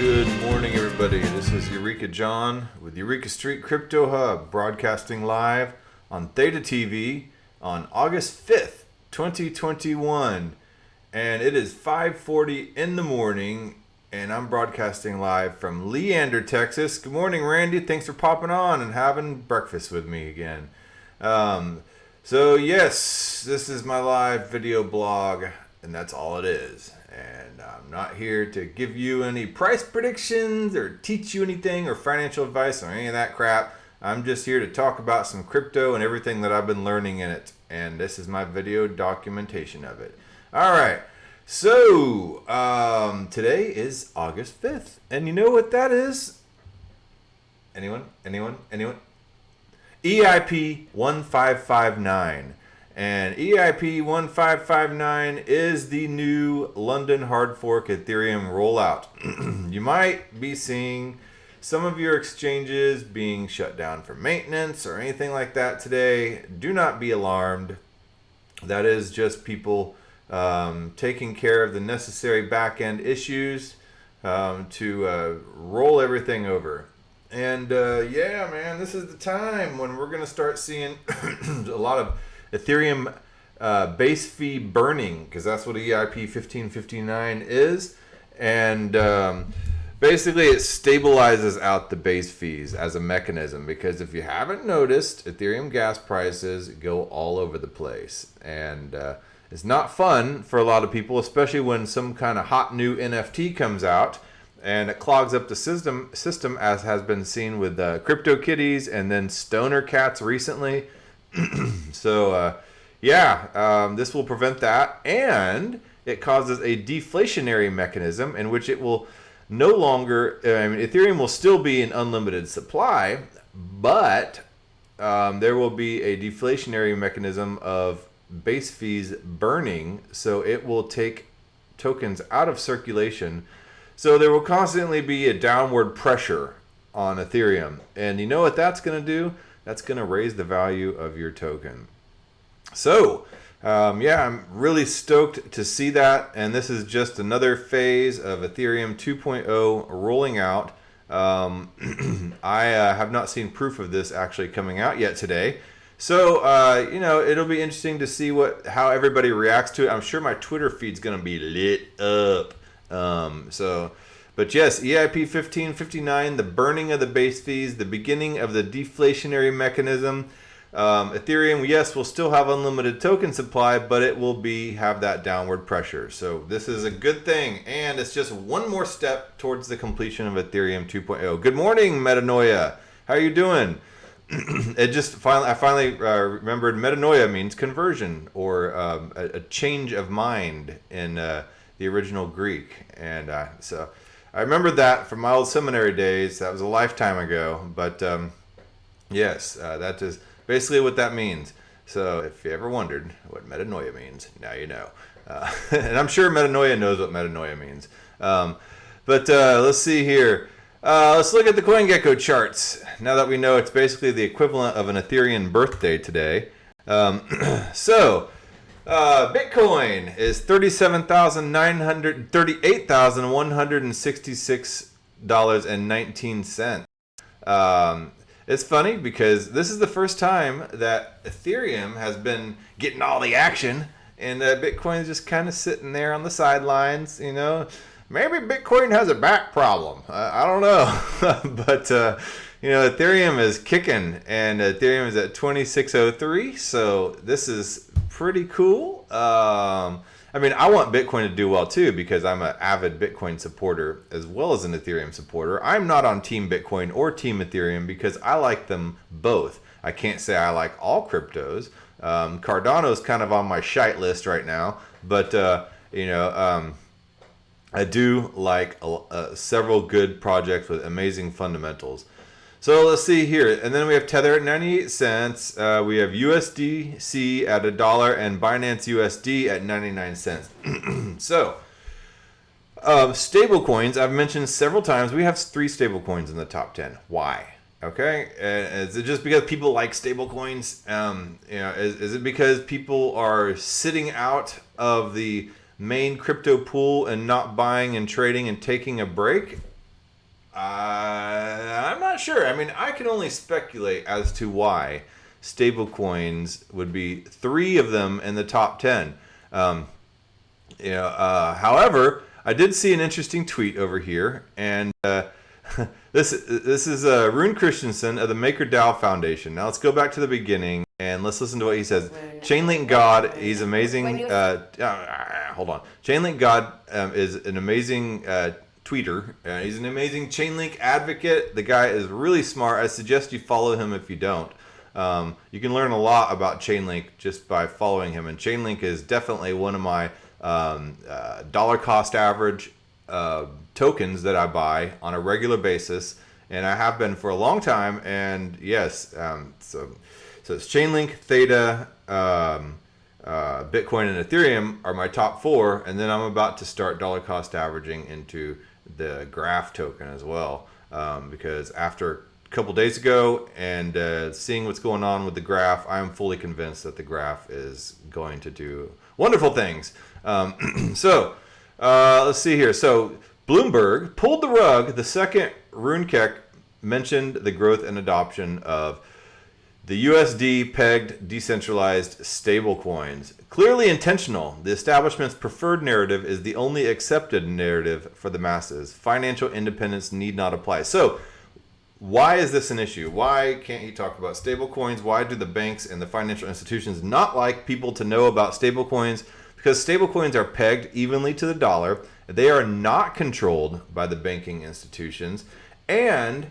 Good morning, everybody. This is Eureka John with Eureka Street Crypto Hub, broadcasting live on THETA TV on August 5th, 2021. And it is 5:40 in the morning, and I'm broadcasting live from Leander, Texas. Good morning, Randy. Thanks for popping on and having breakfast with me again. So yes, this is my live video blog, and that's all it is. And I'm not here to give you any price predictions or teach you anything or financial advice or any of that crap. I'm just here to talk about some crypto and everything that I've been learning in it. And this is my video documentation of it. All right. So today is August 5th. And you know what that is? Anyone? EIP 1559. And EIP 1559 is the new London hard fork Ethereum rollout. You might be seeing some of your exchanges being shut down for maintenance or anything like that today. Do not be alarmed. That is just people taking care of the necessary back-end issues to roll everything over. And yeah, man, this is the time when we're going to start seeing a lot of Ethereum base fee burning, because that's what EIP 1559 is. And basically it stabilizes out the base fees as a mechanism, because if you haven't noticed, Ethereum gas prices go all over the place. And it's not fun for a lot of people, especially when some kind of hot new NFT comes out and it clogs up the system as has been seen with CryptoKitties and then Stoner Cats recently. So this will prevent that, and it causes a deflationary mechanism in which it will no longer, Ethereum will still be in unlimited supply, but there will be a deflationary mechanism of base fees burning, so it will take tokens out of circulation. So there will constantly be a downward pressure on Ethereum, and you know what that's going to do? That's going to raise the value of your token. So, I'm really stoked to see that. And this is just another phase of Ethereum 2.0 rolling out. I have not seen proof of this actually coming out yet today. So, it'll be interesting to see how everybody reacts to it. I'm sure my Twitter feed's going to be lit up. But yes, EIP 1559, the burning of the base fees, the beginning of the deflationary mechanism. Ethereum, yes, will still have unlimited token supply, but it will have that downward pressure. So this is a good thing, and it's just one more step towards the completion of Ethereum 2.0. Good morning, Metanoia. How are you doing? I finally remembered metanoia means conversion, or a change of mind in the original Greek, and so I remember that from my old seminary days. That was a lifetime ago, but yes, that is basically what that means. So if you ever wondered what metanoia means, now you know. And I'm sure metanoia knows what metanoia means. But let's see here. Let's look at the CoinGecko charts. Now that we know it's basically the equivalent of an Ethereum birthday today. Bitcoin is $38,166.19. It's funny because this is the first time that Ethereum has been getting all the action, and Bitcoin is just kind of sitting there on the sidelines. Maybe Bitcoin has a back problem. I don't know, but Ethereum is kicking, and Ethereum is at 2603. So this is pretty cool. I want Bitcoin to do well too, because I'm an avid Bitcoin supporter as well as an Ethereum supporter. I'm not on Team Bitcoin or Team Ethereum because I like them both. I can't say I like all cryptos. Cardano's kind of on my shite list right now, but I do like several good projects with amazing fundamentals. So let's see here. And then we have Tether at 98 cents. We have USDC at $1 and Binance USD at 99 cents. So, stablecoins, I've mentioned several times, we have 3 stablecoins in the top 10. Why? Okay, is it just because people like stablecoins? Is it because people are sitting out of the main crypto pool and not buying and trading and taking a break? I'm not sure. I mean, I can only speculate as to why stablecoins would be 3 of them in the top 10. However, I did see an interesting tweet over here, and this is Rune Christensen of the MakerDAO Foundation. Now let's go back to the beginning and let's listen to what he says. Chainlink God, he's amazing. Hold on. Chainlink God is an amazing tweeter. He's an amazing Chainlink advocate. The guy is really smart. I suggest you follow him if you don't. You can learn a lot about Chainlink just by following him, and Chainlink is definitely one of my dollar cost average tokens that I buy on a regular basis, and I have been for a long time. And yes, so it's Chainlink, THETA, Bitcoin, and Ethereum are my top 4, and then I'm about to start dollar cost averaging into the Graph token as well, because after a couple days ago and seeing what's going on with the Graph, I'm fully convinced that the Graph is going to do wonderful things. Let's see here. So Bloomberg pulled the rug the second Runekek mentioned the growth and adoption of the USD pegged decentralized stablecoins. Clearly intentional, the establishment's preferred narrative is the only accepted narrative for the masses. Financial independence need not apply. So why is this an issue? Why can't he talk about stablecoins? Why do the banks and the financial institutions not like people to know about stablecoins? Because stablecoins are pegged evenly to the dollar. They are not controlled by the banking institutions, and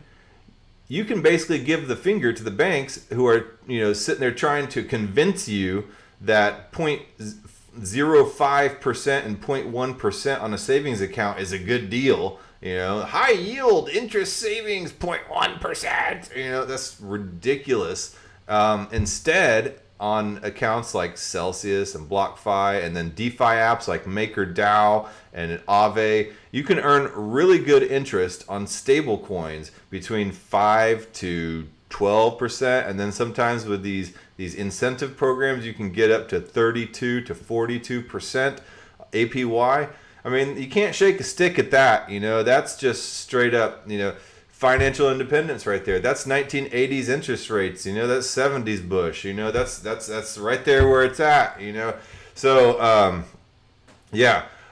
you can basically give the finger to the banks who are, sitting there trying to convince you that 0.05% and 0.1% on a savings account is a good deal. High yield interest savings 0.1%. That's ridiculous. Instead, on accounts like Celsius and BlockFi, and then DeFi apps like MakerDAO and Aave, you can earn really good interest on stable coins between 5 to 12%, and then sometimes with these incentive programs, you can get up to 32 to 42% APY. I mean, you can't shake a stick at that. That's just straight up, financial independence right there. That's 1980s interest rates. That's 70s Bush. That's right there where it's at. So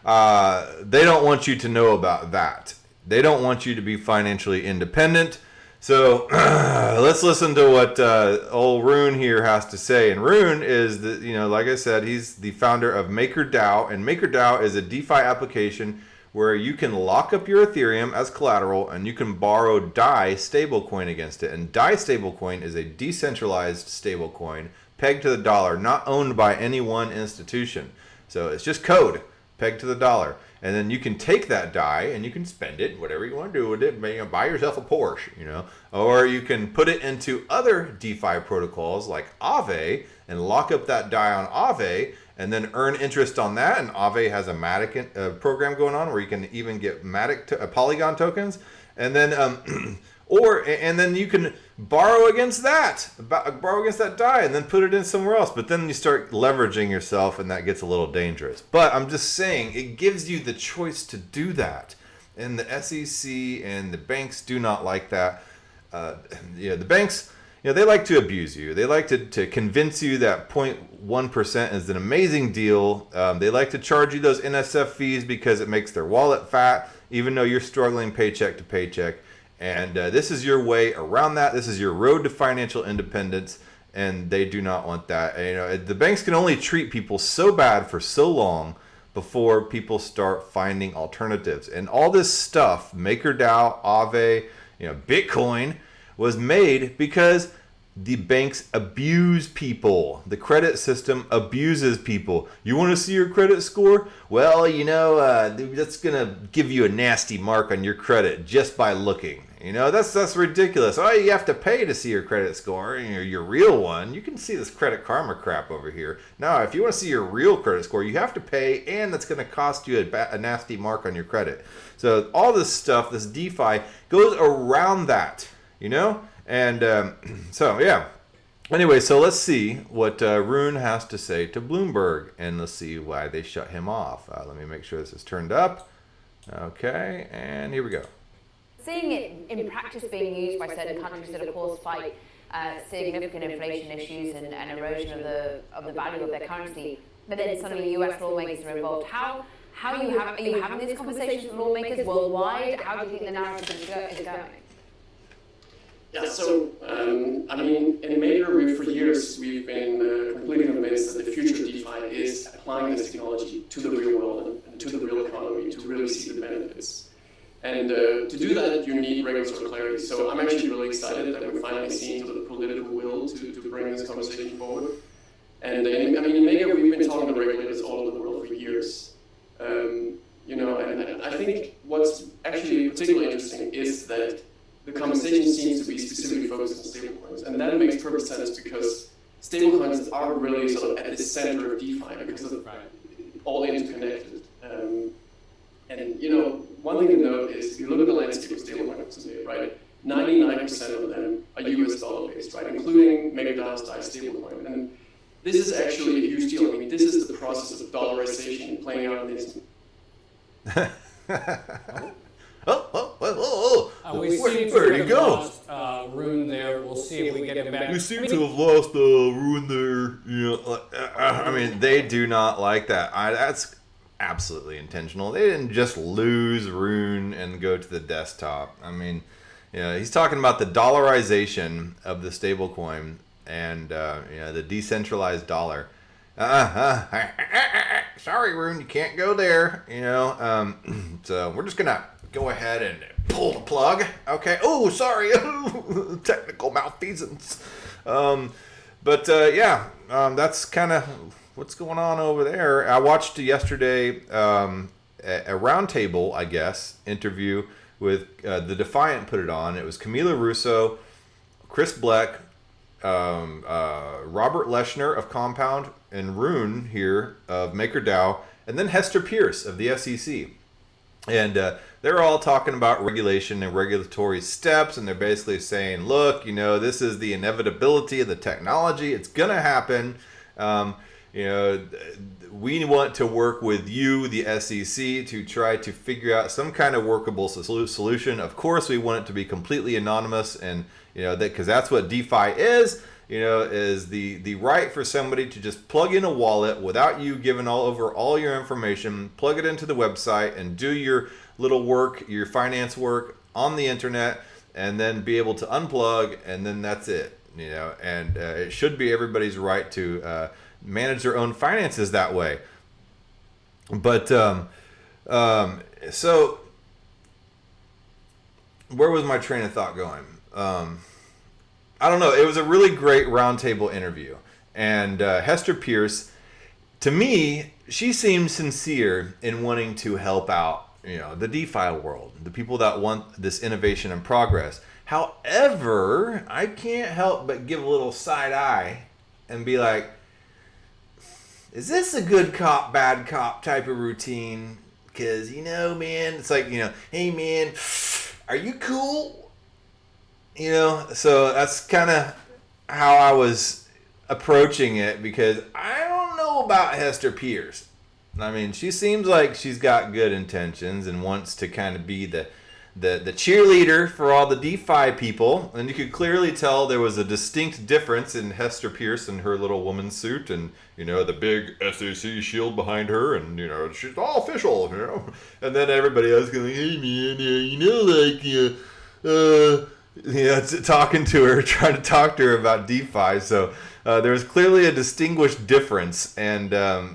they don't want you to know about that. They don't want you to be financially independent. So let's listen to what old Rune here has to say. And Rune is like I said, he's the founder of MakerDAO, and MakerDAO is a DeFi application where you can lock up your Ethereum as collateral and you can borrow DAI stablecoin against it. And DAI stablecoin is a decentralized stablecoin pegged to the dollar, not owned by any one institution. So it's just code pegged to the dollar. And then you can take that DAI and you can spend it, whatever you want to do with it. Buy yourself a Porsche, or you can put it into other DeFi protocols like Aave and lock up that DAI on Aave, and then earn interest on that. And Aave has a Matic program going on where you can even get Matic Polygon tokens, and then and then you can borrow against that DAI, and then put it in somewhere else. But then you start leveraging yourself, and that gets a little dangerous. But I'm just saying, it gives you the choice to do that, and the SEC and the banks do not like that. The banks, they like to abuse you. They like to convince you that 0.1% is an amazing deal. They like to charge you those NSF fees because it makes their wallet fat, even though you're struggling paycheck to paycheck. And this is your way around that. This is your road to financial independence, and they do not want that. The banks can only treat people so bad for so long before people start finding alternatives. And all this stuff, MakerDAO, Aave, Bitcoin, was made because the banks abuse people. The credit system abuses people. You want to see your credit score? Well, that's going to give you a nasty mark on your credit just by looking. That's ridiculous. Oh, you have to pay to see your credit score, your real one. You can see this Credit Karma crap over here. Now, if you want to see your real credit score, you have to pay, and that's going to cost you a nasty mark on your credit. So all this stuff, this DeFi, goes around that, And so, yeah. Anyway, so let's see what Rune has to say to Bloomberg, and let's see why they shut him off. Let me make sure this is turned up. Okay, and here we go. seeing it in practice being used by certain countries that, of course, fight significant inflation issues and erosion of the value of their currency, but then suddenly US lawmakers are involved. How are you having these conversations with lawmakers worldwide? How do you think the narrative is going? Yeah, so, I mean, in Meta, for years, we've been completely convinced that the future of DeFi is applying this technology to the real world and to the real economy to really see the benefits. And to do that, you need regulatory clarity. So I'm actually really excited that we're finally seeing sort of political will to bring this conversation forward. And I mean, in Mega, we've been talking to regulators all over the world for years. You know, and I think what's actually particularly interesting is that the conversation seems to be specifically focused on stablecoins. And that makes perfect sense because stablecoins are really sort of at the center of DeFi because of all interconnected. And, you know, one thing to note is if you look at the landscape of stablecoins today, right, 99% of them are US dollar based, right, including MakerDAO's stablecoin. And this is actually a huge deal. I mean, this is the process of dollarization playing out in this. Where'd he go? Rune there. We'll see if we get him back. We seem to have lost Rune there. You know, I mean, they do not like that. That's absolutely intentional. They didn't just lose Rune and go to the desktop. I mean, yeah, he's talking about the dollarization of the stablecoin and the decentralized dollar. Sorry, Rune, you can't go there. You know, so we're just gonna go ahead and pull the plug. Okay. Oh, sorry, technical malfeasance. That's kind of what's going on over there. I watched yesterday a roundtable, I guess, interview with the Defiant put it on. It was Camila Russo, Chris Bleck, Robert Leshner of Compound, and Rune here of MakerDAO, and then Hester Pierce of the SEC. And they're all talking about regulation and regulatory steps, and they're basically saying, look, you know, this is the inevitability of the technology. It's going to happen. You know, we want to work with you, the SEC, to try to figure out some kind of workable solution. Of course, we want it to be completely anonymous, and you know that because that's what DeFi is. You know, is the right for somebody to just plug in a wallet without you giving all your information, plug it into the website, and do your little work, your finance work on the internet, and then be able to unplug, and then that's it. You know, and it should be everybody's right to manage their own finances that way. But so where was my train of thought going? I don't know. It was a really great roundtable interview, and Hester Pierce, to me, she seems sincere in wanting to help out, you know, the DeFi world, the people that want this innovation and progress. However, I can't help but give a little side eye and be like, is this a good cop, bad cop type of routine? Because, you know, man, it's like, you know, hey, man, are you cool? You know, so that's kind of how I was approaching it, because I don't know about Hester Pierce. I mean, she seems like she's got good intentions and wants to kind of be the cheerleader for all the DeFi people, and you could clearly tell there was a distinct difference in Hester Pierce and her little woman suit, and you know the big SEC shield behind her, and you know she's all official, you know. And then everybody else going, "Hey man, you know, like talking to her, trying to talk to her about DeFi." So there was clearly a distinguished difference, and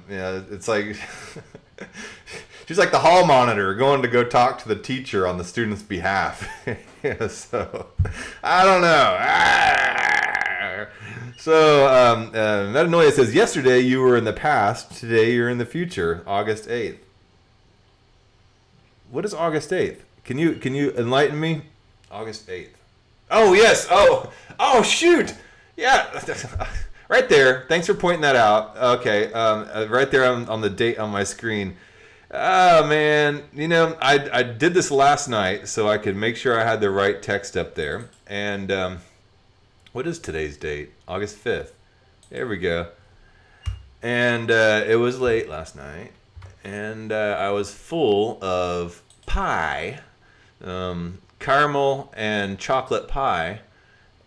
it's like. She's like the hall monitor going to go talk to the teacher on the student's behalf. So, I don't know. So, Metanoia says, yesterday you were in the past, today you're in the future, August 8th. What is August 8th? Can you enlighten me? August 8th. Oh, yes. Oh, shoot. Yeah. Right there. Thanks for pointing that out. Okay. Right there on the date on my screen. Oh, man. You know, I did this last night so I could make sure I had the right text up there. And what is today's date? August 5th. There we go. And it was late last night. And I was full of pie. caramel and chocolate pie,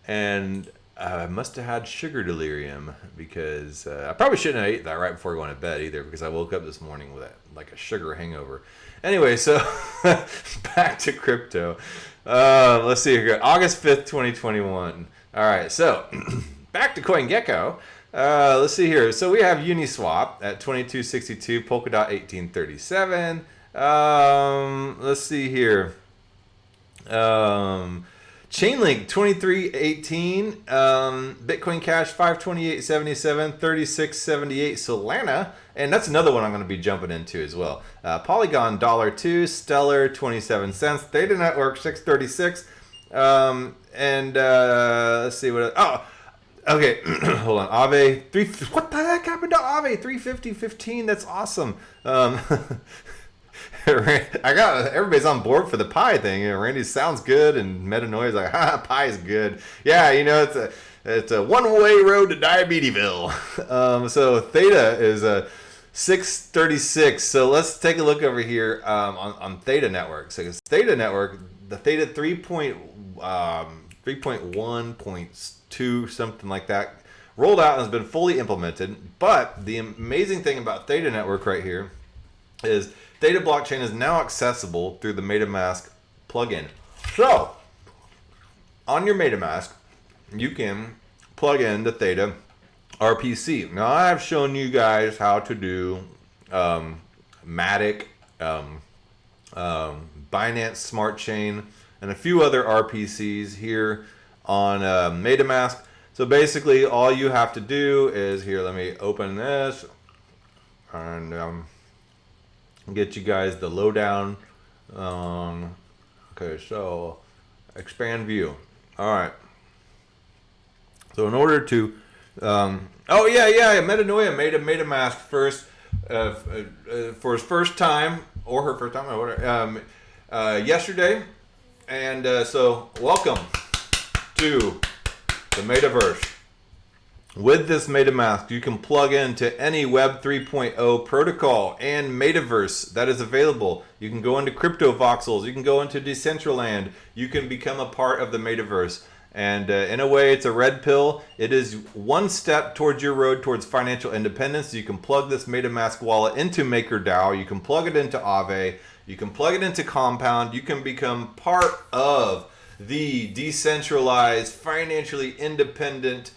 and I must have had sugar delirium because I probably shouldn't have ate that right before going to bed either, because I woke up this morning with like a sugar hangover. Anyway, so back to crypto. Let's see here. August 5th, 2021. All right, so back to CoinGecko. Let's see here. So we have Uniswap at 2262, Polkadot 1837. Let's see here. Chainlink 2318, Bitcoin Cash 528.77, 36.78 Solana, and that's another one I'm going to be jumping into as well. Polygon $2, Stellar 27 cents, Theta Network 636, and let's see what. Oh, okay, hold on. Aave 3. What the heck happened to Aave 350.15? That's awesome. I got everybody's on board for the pie thing. Randy sounds good, and Metanoia is like, "Ha, pie is good." Yeah, it's a one-way road to Diabetesville. So Theta is a 636. So let's take a look over here on Theta Network. So Theta Network, the Theta 3.1.2, something like that, rolled out and has been fully implemented. But the amazing thing about Theta Network right here is THETA Blockchain is now accessible through the Metamask plugin. So, on your Metamask, you can plug in the THETA RPC. Now, I've shown you guys how to do Matic, Binance Smart Chain, and a few other RPCs here on Metamask. So basically, all you have to do is here. Let me open this and get you guys the lowdown. Okay, so expand view. All right. So in order to, Metanoia made a Metamask first for his first time, or her first time, or whatever, yesterday, and so welcome to the Metaverse. With this Metamask, you can plug into any Web 3.0 protocol and Metaverse that is available. You can go into crypto voxels, you can go into Decentraland, you can become a part of the Metaverse. And in a way, it's a red pill. It is one step towards your road towards financial independence. You can plug this Metamask wallet into MakerDAO, you can plug it into Aave, you can plug it into Compound, you can become part of the decentralized, financially independent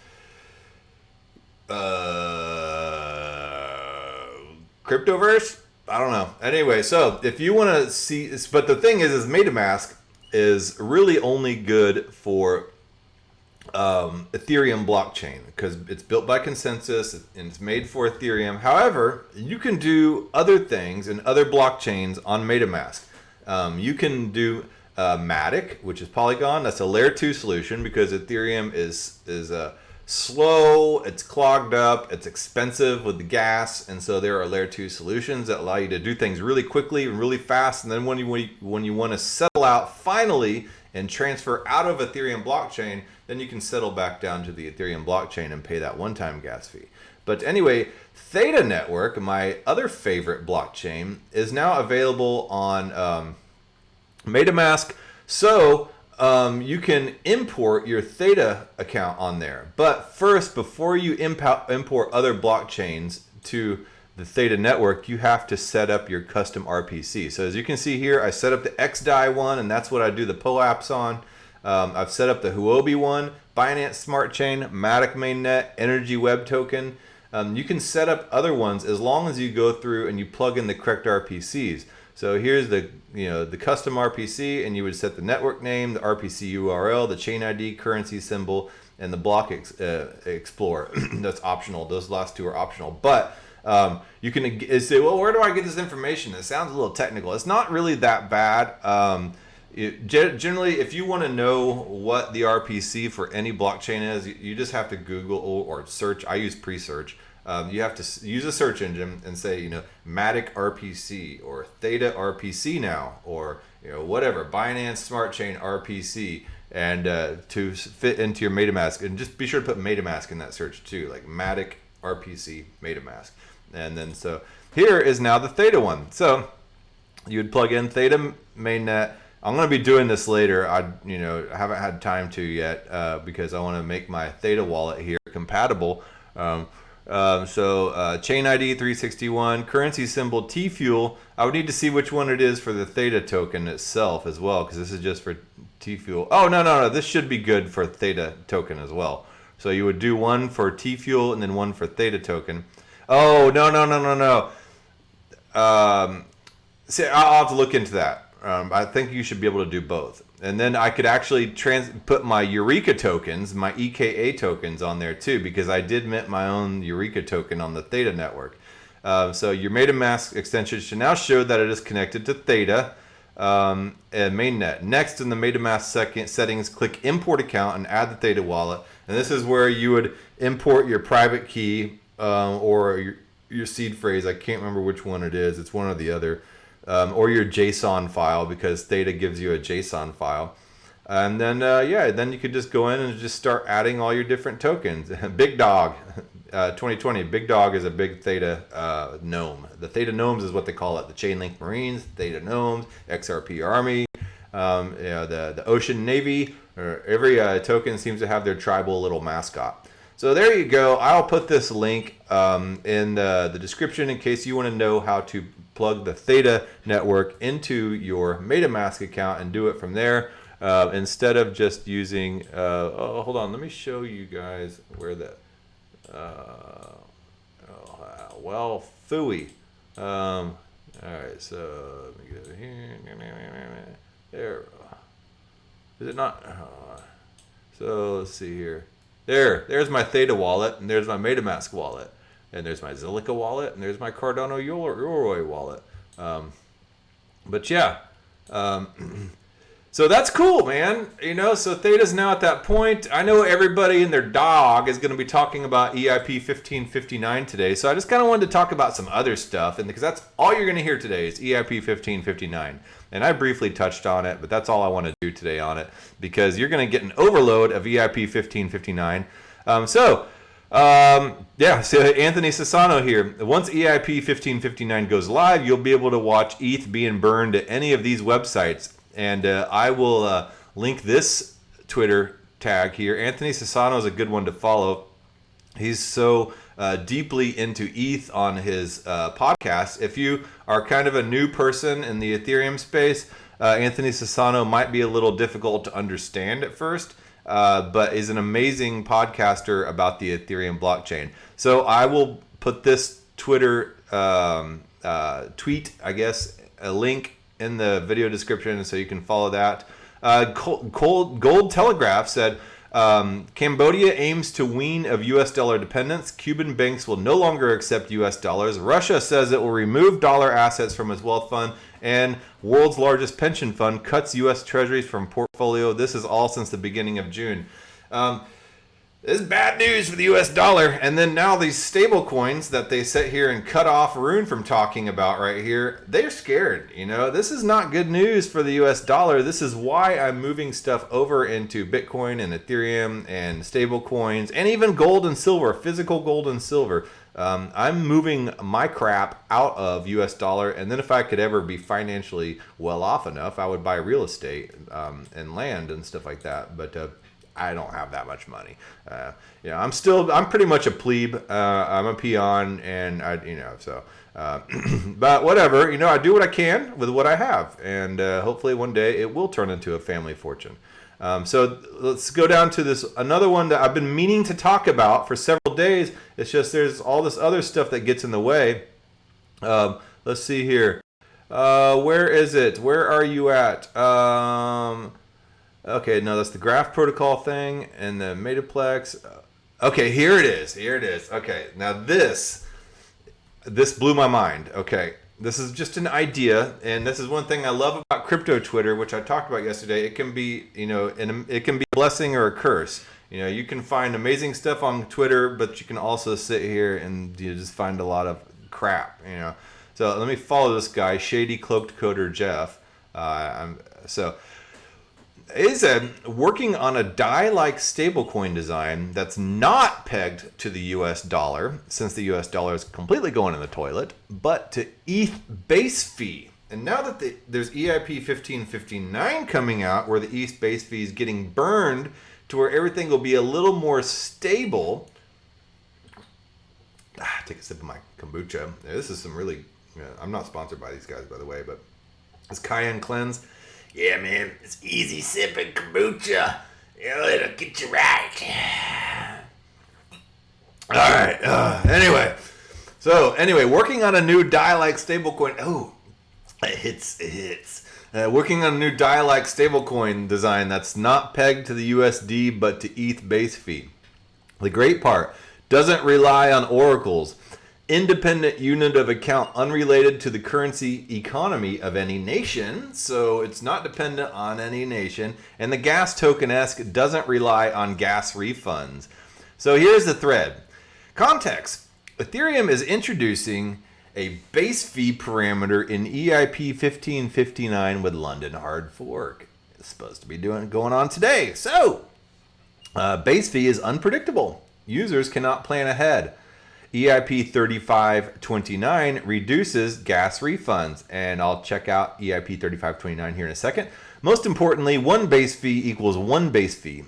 cryptoverse. I don't know. Anyway, so if you want to see, but the thing is Metamask is really only good for Ethereum blockchain because it's built by consensus and it's made for Ethereum. However, you can do other things in other blockchains on Metamask. You can do Matic, which is Polygon. That's a layer 2 solution because Ethereum is slow, it's clogged up, it's expensive with the gas, and so there are layer 2 solutions that allow you to do things really quickly and really fast. And then when you want to settle out finally and transfer out of Ethereum blockchain, then you can settle back down to the Ethereum blockchain and pay that one-time gas fee. But anyway, THETA Network, my other favorite blockchain, is now available on Metamask. So you can import your THETA account on there. But first, before you import other blockchains to the THETA network, you have to set up your custom RPC. So as you can see here, I set up the XDAI one, and that's what I do the POAPs on. I've set up the Huobi one, Binance Smart Chain, Matic Mainnet, Energy Web Token. You can set up other ones as long as you go through and you plug in the correct RPCs. So here's the custom RPC, and you would set the network name, the RPC URL, the chain ID, currency symbol, and the block explorer. That's optional. Those last two are optional. But you can say, well, where do I get this information? It sounds a little technical. It's not really that bad. Generally, if you want to know what the RPC for any blockchain is, you just have to Google or search. I use pre-search. You have to use a search engine and say, Matic RPC or THETA RPC now, or whatever, Binance Smart Chain RPC, and to fit into your Metamask. And just be sure to put Metamask in that search too, like Matic RPC Metamask. And then so here is now the THETA one. So you would plug in THETA mainnet, I'm going to be doing this later. I haven't had time to yet because I want to make my Theta wallet here compatible. So chain ID 361, currency symbol T-Fuel. I would need to see which one it is for the Theta token itself as well, because this is just for T-Fuel. Oh, no. This should be good for Theta token as well. So you would do one for T-Fuel and then one for Theta token. Oh, no. See, I'll have to look into that. I think you should be able to do both. And then I could actually put my Eureka tokens, my EKA tokens on there too, because I did mint my own Eureka token on the Theta network. So your Metamask extension should now show that it is connected to Theta and mainnet. Next, in the Metamask settings, click Import Account and add the Theta wallet. And this is where you would import your private key or your seed phrase. I can't remember which one it is. It's one or the other. Or your JSON file, because Theta gives you a JSON file. And then, then you could just go in and just start adding all your different tokens. Big Dog, 2020. Big Dog is a big Theta gnome. The Theta gnomes is what they call it. The Chainlink Marines, Theta gnomes, XRP Army, the Ocean Navy. Every token seems to have their tribal little mascot. So there you go. I'll put this link in the description in case you want to know how to plug the Theta network into your Metamask account and do it from there instead of just using hold on, let me show you guys where that well, phooey. All right, so let me go here. There. Is it not? So let's see here. There's my Theta wallet, and there's my Metamask wallet. And there's my Zilliqa wallet, and there's my Cardano Yoroi wallet. But yeah, so that's cool, man. So Theta's now at that point. I know everybody and their dog is going to be talking about EIP 1559 today. So I just kind of wanted to talk about some other stuff, and because that's all you're going to hear today is EIP 1559. And I briefly touched on it, but that's all I want to do today on it, because you're going to get an overload of EIP 1559. So Anthony Sassano here. Once EIP 1559 goes live, you'll be able to watch ETH being burned at any of these websites. And I will link this Twitter tag here. Anthony Sassano is a good one to follow. He's so deeply into ETH on his podcast. If you are kind of a new person in the Ethereum space, Anthony Sassano might be a little difficult to understand at first. But is an amazing podcaster about the Ethereum blockchain. So I will put this Twitter tweet, I guess, a link in the video description so you can follow that. Gold Telegraph said, Cambodia aims to wean of U.S. dollar dependence. Cuban banks will no longer accept U.S. dollars. Russia says it will remove dollar assets from its wealth fund. And world's largest pension fund cuts U.S. treasuries from portfolio. This is all since the beginning of June. This is bad news for the U.S. dollar. And then now these stable coins that they sit here and cut off Rune from talking about right here, they're scared. This is not good news for the U.S. dollar. This is why I'm moving stuff over into Bitcoin and Ethereum and stable coins and even gold and silver, physical gold and silver. I'm moving my crap out of US dollar, and then if I could ever be financially well off enough, I would buy real estate and land and stuff like that. But I don't have that much money. I'm pretty much a plebe. I'm a peon, and but whatever. I do what I can with what I have, and hopefully one day it will turn into a family fortune. So let's go down to this another one that I've been meaning to talk about for several days. It's just there's all this other stuff that gets in the way. Let's see here. Where is it? Where are you at? Okay, no, that's the graph protocol thing and the Metaplex. Okay, here it is. Okay, now this blew my mind. Okay. This is just an idea, and this is one thing I love about crypto Twitter, which I talked about yesterday. It can be, it can be a blessing or a curse. You can find amazing stuff on Twitter, but you can also sit here and just find a lot of crap. So let me follow this guy, Shady Cloaked Coder Jeff. Is working on a DAI-like stablecoin design that's not pegged to the US dollar, since the US dollar is completely going in the toilet, but to ETH BASEFEE. And now that there's EIP 1559 coming out, where the ETH base fee is getting burned to where everything will be a little more stable. Take a sip of my kombucha. This is some really, I'm not sponsored by these guys, by the way, but this Cayenne Cleanse. Yeah, man, it's easy sipping kombucha. It'll get you right. All right. Anyway, working on a new DAI-like stablecoin. Oh, it hits. Working on a new DAI-like stablecoin design that's not pegged to the USD but to ETH base fee. The great part, doesn't rely on oracles. Independent unit of account unrelated to the currency economy of any nation. So it's not dependent on any nation. And the gas token-esque doesn't rely on gas refunds. So here's the thread. Context. Ethereum is introducing a base fee parameter in EIP 1559 with London hard fork. It's supposed to be going on today. So base fee is unpredictable. Users cannot plan ahead. EIP 3529 reduces gas refunds, and I'll check out EIP 3529 here in a second. Most importantly, one base fee equals one base fee.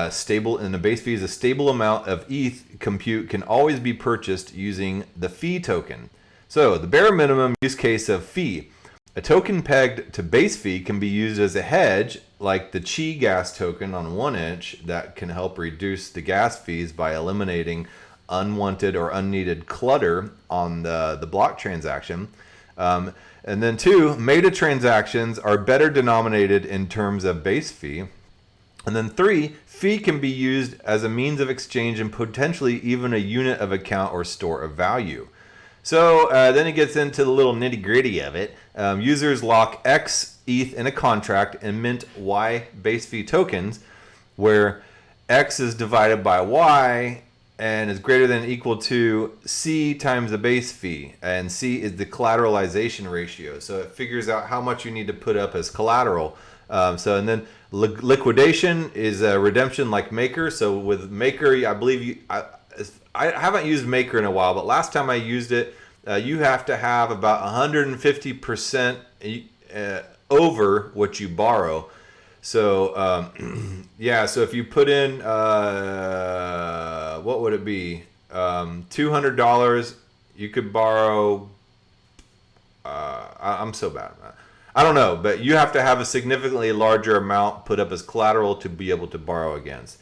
Stable, and the base fee is a stable amount of ETH compute can always be purchased using the fee token. So the bare minimum use case of fee. A token pegged to base fee can be used as a hedge, like the Chi gas token on 1inch, that can help reduce the gas fees by eliminating unwanted or unneeded clutter on the block transaction. And then 2, meta transactions are better denominated in terms of base fee. And then 3, fee can be used as a means of exchange and potentially even a unit of account or store of value. So then it gets into the little nitty gritty of it. Users lock X ETH in a contract and mint Y base fee tokens, where X is divided by Y and is greater than or equal to C times the base fee. And C is the collateralization ratio. So it figures out how much you need to put up as collateral. And then liquidation is a redemption like Maker. So with Maker, I believe I haven't used Maker in a while, but last time I used it, you have to have about 150% over what you borrow. So yeah, so if you put in what would it be? $200, you could borrow. I'm so bad. I don't know, but you have to have a significantly larger amount put up as collateral to be able to borrow against.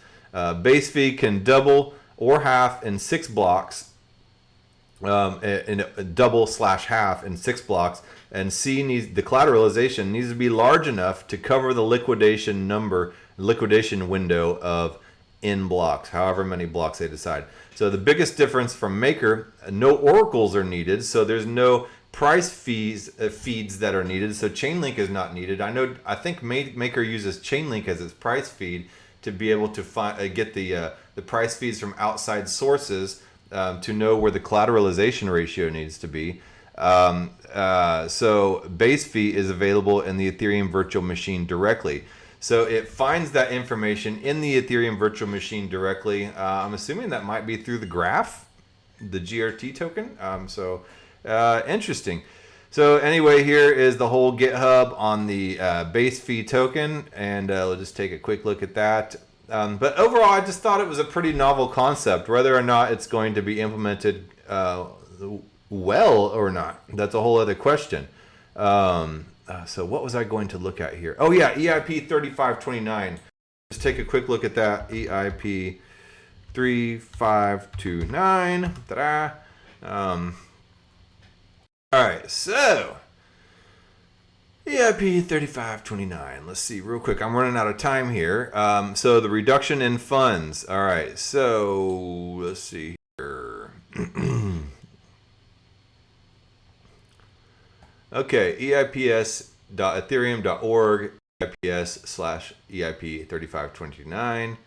Base fee can double or half in 6 blocks, in double/half in 6 blocks, and C needs the collateralization needs to be large enough to cover the liquidation window of n blocks, however many blocks they decide. So the biggest difference from Maker, no oracles are needed, so there's no price feeds that are needed. So Chainlink is not needed. I think Maker uses Chainlink as its price feed to be able to get the price feeds from outside sources to know where the collateralization ratio needs to be. So base fee is available in the Ethereum virtual machine directly. So it finds that information in the Ethereum virtual machine directly. I'm assuming that might be through the graph, the GRT token. Interesting. So anyway, here is the whole GitHub on the base fee token, and we'll just take a quick look at that. But overall, I just thought it was a pretty novel concept. Whether or not it's going to be implemented well or not, that's a whole other question. So what was I going to look at here? Oh yeah, EIP 3529. Let's take a quick look at that. EIP 3529. Ta-da! All right, so EIP 3529. Let's see real quick. I'm running out of time here. So the reduction in funds. All right, so let's see here. Okay, eips.ethereum.org, EIP/EIP 3529.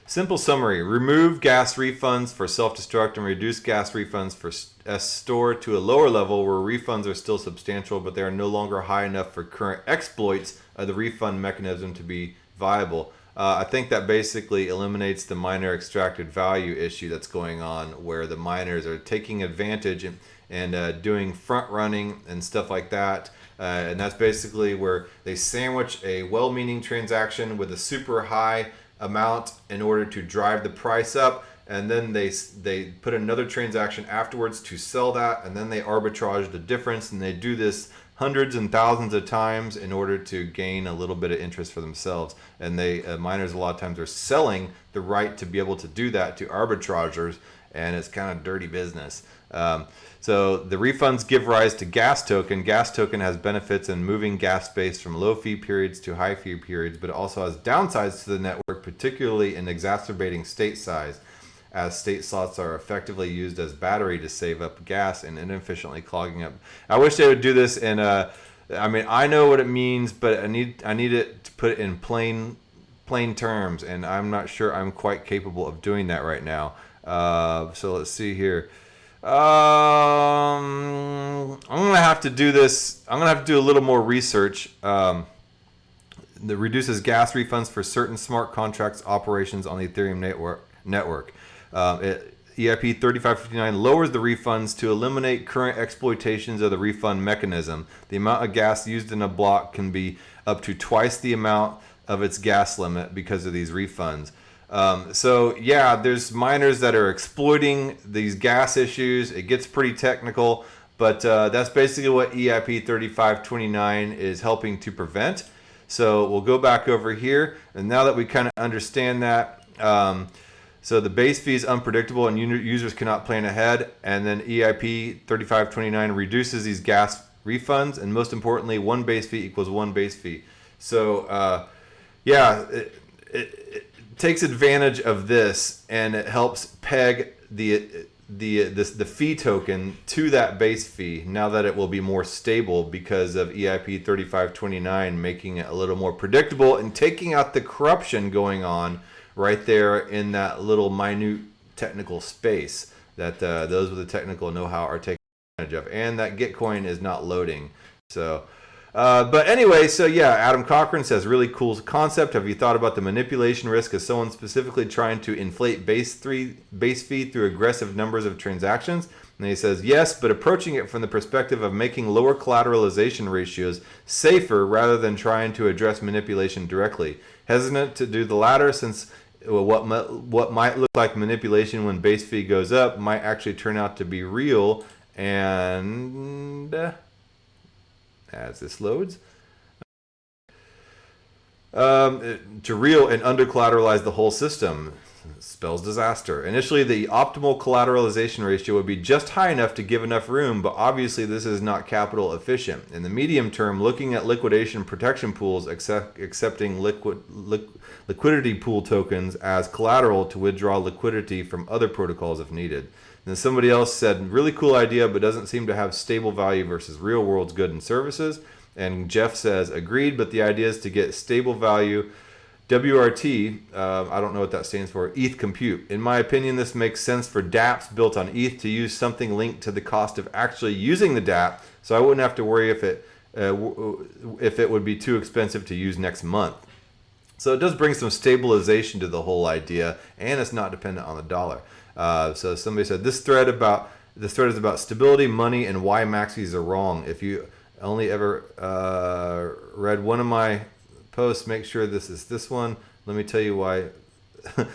Simple summary: remove gas refunds for self-destruct and reduce gas refunds for S-store to a lower level where refunds are still substantial, but they are no longer high enough for current exploits of the refund mechanism to be viable. I think that basically eliminates the miner extracted value issue that's going on, where the miners are taking advantage and doing front running and stuff like that. And that's basically where they sandwich a well-meaning transaction with a super high amount in order to drive the price up, and then they put another transaction afterwards to sell that, and then they arbitrage the difference, and they do this hundreds and thousands of times in order to gain a little bit of interest for themselves. And they miners a lot of times are selling the right to be able to do that to arbitragers, and it's kind of dirty business. So the refunds give rise to gas token. Gas token has benefits in moving gas space from low fee periods to high fee periods, but it also has downsides to the network, particularly in exacerbating state size, as state slots are effectively used as battery to save up gas and inefficiently clogging up. I wish they would do this in I mean, I know what it means, but I need it to put it in plain terms, and I'm not sure I'm quite capable of doing that right now. So let's see here. I'm gonna have to do this. I'm gonna have to do a little more research. That reduces gas refunds for certain smart contracts operations on the Ethereum network. EIP 3559 lowers the refunds to eliminate current exploitations of the refund mechanism. The amount of gas used in a block can be up to twice the amount of its gas limit because of these refunds. So yeah, there's miners that are exploiting these gas issues. It gets pretty technical, but that's basically what EIP 3529 is helping to prevent. So we'll go back over here, and now that we kind of understand that, so the base fee is unpredictable and users cannot plan ahead, and then EIP 3529 reduces these gas refunds, and most importantly, one base fee equals one base fee. So yeah, it takes advantage of this, and it helps peg the fee token to that base fee now that it will be more stable because of EIP 3529 making it a little more predictable and taking out the corruption going on right there in that little minute technical space that those with the technical know-how are taking advantage of, and that Gitcoin is not loading. So but anyway, so yeah, Adam Cochran says, really cool concept. Have you thought about the manipulation risk of someone specifically trying to inflate base fee through aggressive numbers of transactions? And he says, yes, but approaching it from the perspective of making lower collateralization ratios safer rather than trying to address manipulation directly. Hesitant to do the latter since what might look like manipulation when base fee goes up might actually turn out to be real, and as this loads, to real and under collateralize the whole system. Spells disaster. Initially, the optimal collateralization ratio would be just high enough to give enough room, but obviously this is not capital efficient. In the medium term, looking at liquidation protection pools, accepting liquidity pool tokens as collateral to withdraw liquidity from other protocols if needed. And then somebody else said, really cool idea, but doesn't seem to have stable value versus real world's goods and services. And Jeff says, agreed, but the idea is to get stable value. WRT, I don't know what that stands for, ETH compute. In my opinion, this makes sense for dApps built on ETH to use something linked to the cost of actually using the dApp, so I wouldn't have to worry if it would be too expensive to use next month. So it does bring some stabilization to the whole idea, and it's not dependent on the dollar. So somebody said, this thread is about stability, money, and why maxis are wrong. If you only ever read one of my posts, make sure this is this one. Let me tell you why. Let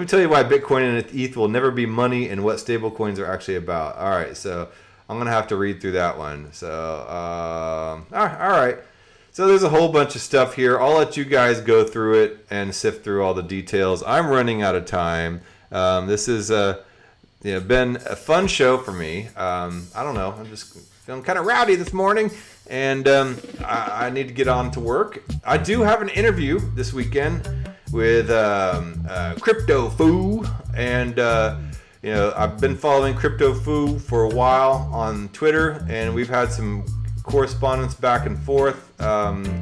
me tell you why Bitcoin and ETH will never be money and what stablecoins are actually about. All right, so I'm gonna have to read through that one. So all right. So there's a whole bunch of stuff here. I'll let you guys go through it and sift through all the details. I'm running out of time. This has been a fun show for me. I don't know. I'm just feeling kind of rowdy this morning, and I need to get on to work. I do have an interview this weekend with Crypto Foo, and I've been following Crypto Foo for a while on Twitter, and we've had some correspondence back and forth.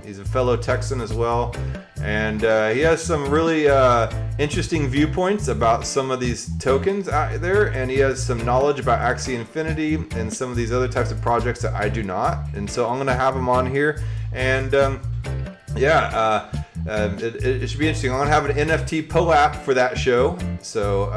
He's a fellow Texan as well, and he has some really interesting viewpoints about some of these tokens out there, and he has some knowledge about Axie Infinity and some of these other types of projects that I do not, and so I'm gonna have him on here, and it should be interesting. I'm gonna have an NFT POAP for that show, so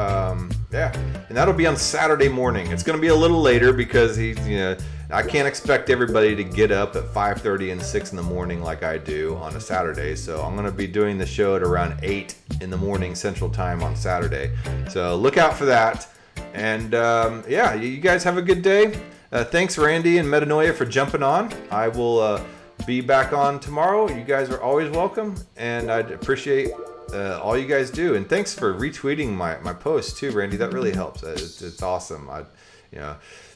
and that'll be on Saturday morning. It's going to be a little later because I can't expect everybody to get up at 5:30 and 6 in the morning like I do on a Saturday. So I'm going to be doing the show at around 8 in the morning Central Time on Saturday. So look out for that. And you guys have a good day. Thanks, Randy and Metanoia, for jumping on. I will be back on tomorrow. You guys are always welcome, and I'd appreciate all you guys do. And thanks for retweeting my post too, Randy. That really helps. It's awesome.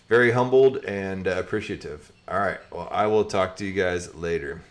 Very humbled and appreciative. All right. Well, I will talk to you guys later.